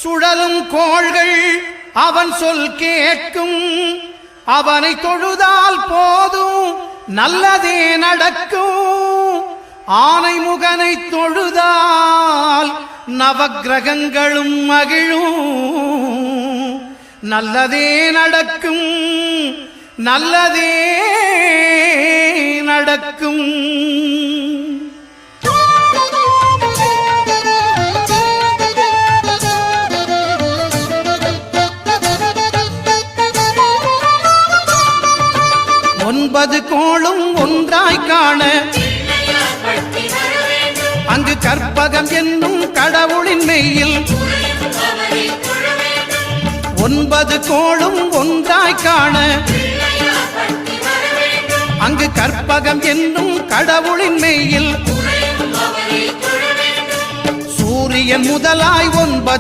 சுழலும் கோள்கள் அவன் சொல் கேட்கும். அவனை தொழுதால் போதும் நல்லதே நடக்கும். ஆனை முகனை தொழுதால் நவக்கிரகங்களும் மகிழும். நல்லதே நடக்கும், நல்லதே நடக்கும். ஒன்பது கோளும் ஒன்றாய் காண அங்கு கற்பகம் என்னும் கடவுளின் மெய்யில். ஒன்பது கோளும் ஒன்றாய் காண அங்கு கற்பகம் என்னும் கடவுளின் மெய்யில். சூரியன் முதலாய் 9